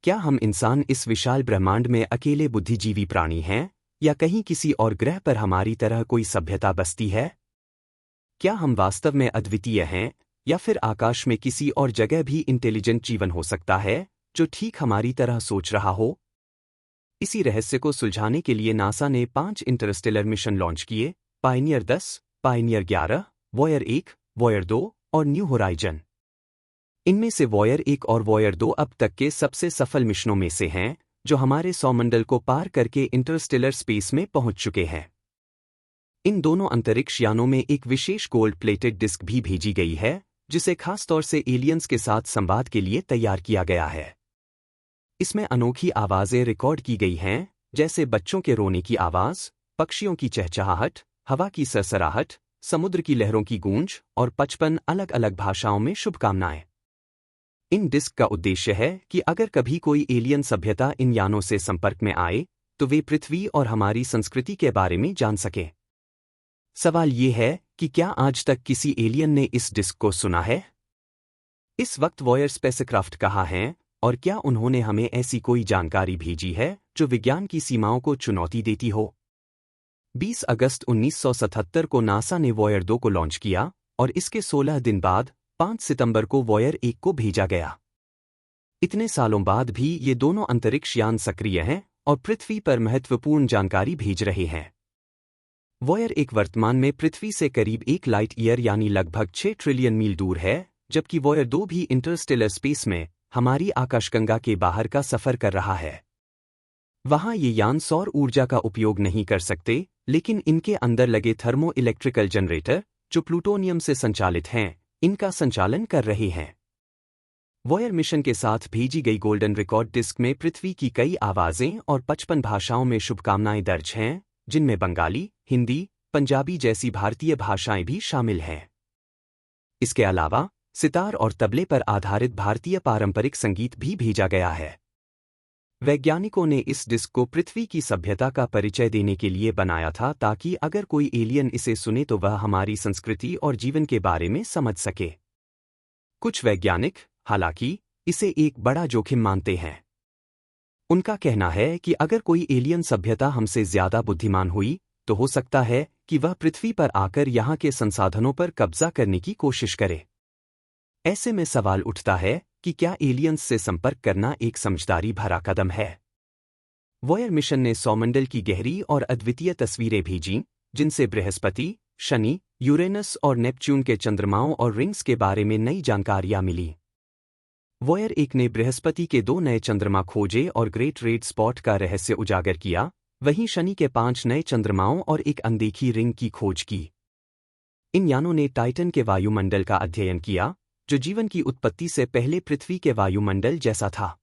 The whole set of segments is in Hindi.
क्या हम इंसान इस विशाल ब्रह्मांड में अकेले बुद्धिजीवी प्राणी हैं, या कहीं किसी और ग्रह पर हमारी तरह कोई सभ्यता बसती है? क्या हम वास्तव में अद्वितीय हैं, या फिर आकाश में किसी और जगह भी इंटेलिजेंट जीवन हो सकता है जो ठीक हमारी तरह सोच रहा हो? इसी रहस्य को सुलझाने के लिए नासा ने 5 इंटरस्टेलर मिशन लॉन्च किए: पायनियर 10, पायनियर 11, वॉयर 1, वॉयर 2 और न्यू होराइजन। इनमें से वॉयर 1 और वॉयर 2 अब तक के सबसे सफल मिशनों में से हैं, जो हमारे सौरमंडल को पार करके इंटरस्टेलर स्पेस में पहुंच चुके हैं। इन दोनों अंतरिक्ष यानों में एक विशेष गोल्ड प्लेटेड डिस्क भी भेजी गई है, जिसे खासतौर से एलियंस के साथ संवाद के लिए तैयार किया गया है। इसमें अनोखी आवाजें रिकॉर्ड की गई हैं, जैसे बच्चों के रोने की आवाज, पक्षियों की चहचहाहट, हवा की सरसराहट, समुद्र की लहरों की गूंज और 55 अलग अलग भाषाओं में शुभकामनाएं। इन डिस्क का उद्देश्य है कि अगर कभी कोई एलियन सभ्यता इन यानों से संपर्क में आए, तो वे पृथ्वी और हमारी संस्कृति के बारे में जान सकें। सवाल ये है कि क्या आज तक किसी एलियन ने इस डिस्क को सुना है? इस वक्त वॉयर स्पेसक्राफ्ट कहाँ हैं, और क्या उन्होंने हमें ऐसी कोई जानकारी भेजी है जो विज्ञान की सीमाओं को चुनौती देती हो? 20 अगस्त 1977 को नासा ने वॉयर 2 को लॉन्च किया, और इसके 16 दिन बाद 5 सितंबर को वॉयर 1 को भेजा गया। इतने सालों बाद भी ये दोनों अंतरिक्ष यान सक्रिय हैं और पृथ्वी पर महत्वपूर्ण जानकारी भेज रहे हैं। वॉयर 1 वर्तमान में पृथ्वी से करीब 1 लाइट ईयर यानी लगभग 6 ट्रिलियन मील दूर है, जबकि वॉयर 2 भी इंटरस्टेलर स्पेस में हमारी आकाशगंगा के बाहर का सफर कर रहा है। वहां ये यान सौर ऊर्जा का उपयोग नहीं कर सकते, लेकिन इनके अंदर लगे थर्मो इलेक्ट्रिकल जनरेटर, जो प्लूटोनियम से संचालित हैं, इनका संचालन कर रहे हैं। वॉयर मिशन के साथ भेजी गई गोल्डन रिकॉर्ड डिस्क में पृथ्वी की कई आवाजें और 55 भाषाओं में शुभकामनाएं दर्ज हैं, जिनमें बंगाली, हिंदी, पंजाबी जैसी भारतीय भाषाएं भी शामिल हैं। इसके अलावा सितार और तबले पर आधारित भारतीय पारंपरिक संगीत भी भेजा गया है। वैज्ञानिकों ने इस डिस्क को पृथ्वी की सभ्यता का परिचय देने के लिए बनाया था, ताकि अगर कोई एलियन इसे सुने तो वह हमारी संस्कृति और जीवन के बारे में समझ सके। कुछ वैज्ञानिक, हालांकि, इसे एक बड़ा जोखिम मानते हैं। उनका कहना है कि अगर कोई एलियन सभ्यता हमसे ज्यादा बुद्धिमान हुई, तो हो सकता है कि वह पृथ्वी पर आकर यहाँ के संसाधनों पर कब्जा करने की कोशिश करे। ऐसे में सवाल उठता है कि क्या एलियंस से संपर्क करना एक समझदारी भरा कदम है? वॉयर मिशन ने सौरमंडल की गहरी और अद्वितीय तस्वीरें भेजीं, जिनसे बृहस्पति, शनि, यूरेनस और नेपच्यून के चंद्रमाओं और रिंग्स के बारे में नई जानकारियां मिली। वॉयर 1 ने बृहस्पति के 2 नए चंद्रमा खोजे और ग्रेट रेड स्पॉट का रहस्य उजागर किया, वहीं शनि के 5 नए चंद्रमाओं और एक अनदेखी रिंग की खोज की। इन यानों ने टाइटन के वायुमंडल का अध्ययन किया, जो जीवन की उत्पत्ति से पहले पृथ्वी के वायुमंडल जैसा था।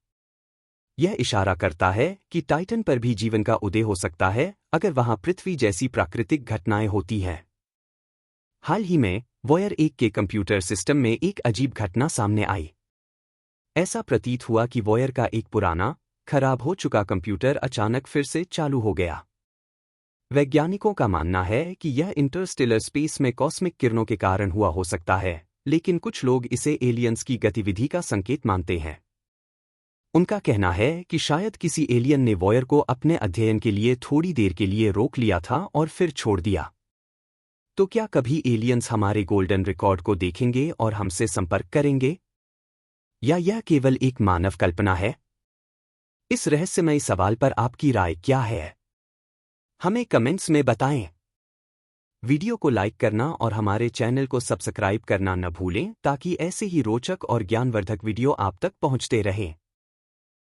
यह इशारा करता है कि टाइटन पर भी जीवन का उदय हो सकता है, अगर वहां पृथ्वी जैसी प्राकृतिक घटनाएं होती हैं। हाल ही में वॉयर 1 के कंप्यूटर सिस्टम में एक अजीब घटना सामने आई। ऐसा प्रतीत हुआ कि वॉयर का एक पुराना, खराब हो चुका कंप्यूटर अचानक फिर से चालू हो गया। वैज्ञानिकों का मानना है कि यह इंटरस्टेलर स्पेस में कॉस्मिक किरणों के कारण हुआ हो सकता है, लेकिन कुछ लोग इसे एलियंस की गतिविधि का संकेत मानते हैं। उनका कहना है कि शायद किसी एलियन ने वॉयर को अपने अध्ययन के लिए थोड़ी देर के लिए रोक लिया था और फिर छोड़ दिया। तो क्या कभी एलियंस हमारे गोल्डन रिकॉर्ड को देखेंगे और हमसे संपर्क करेंगे? या यह केवल एक मानव कल्पना है? इस रहस्यमयी सवाल पर आपकी राय क्या है? हमें कमेंट्स में बताएं। वीडियो को लाइक करना और हमारे चैनल को सब्सक्राइब करना न भूलें, ताकि ऐसे ही रोचक और ज्ञानवर्धक वीडियो आप तक पहुंचते रहें।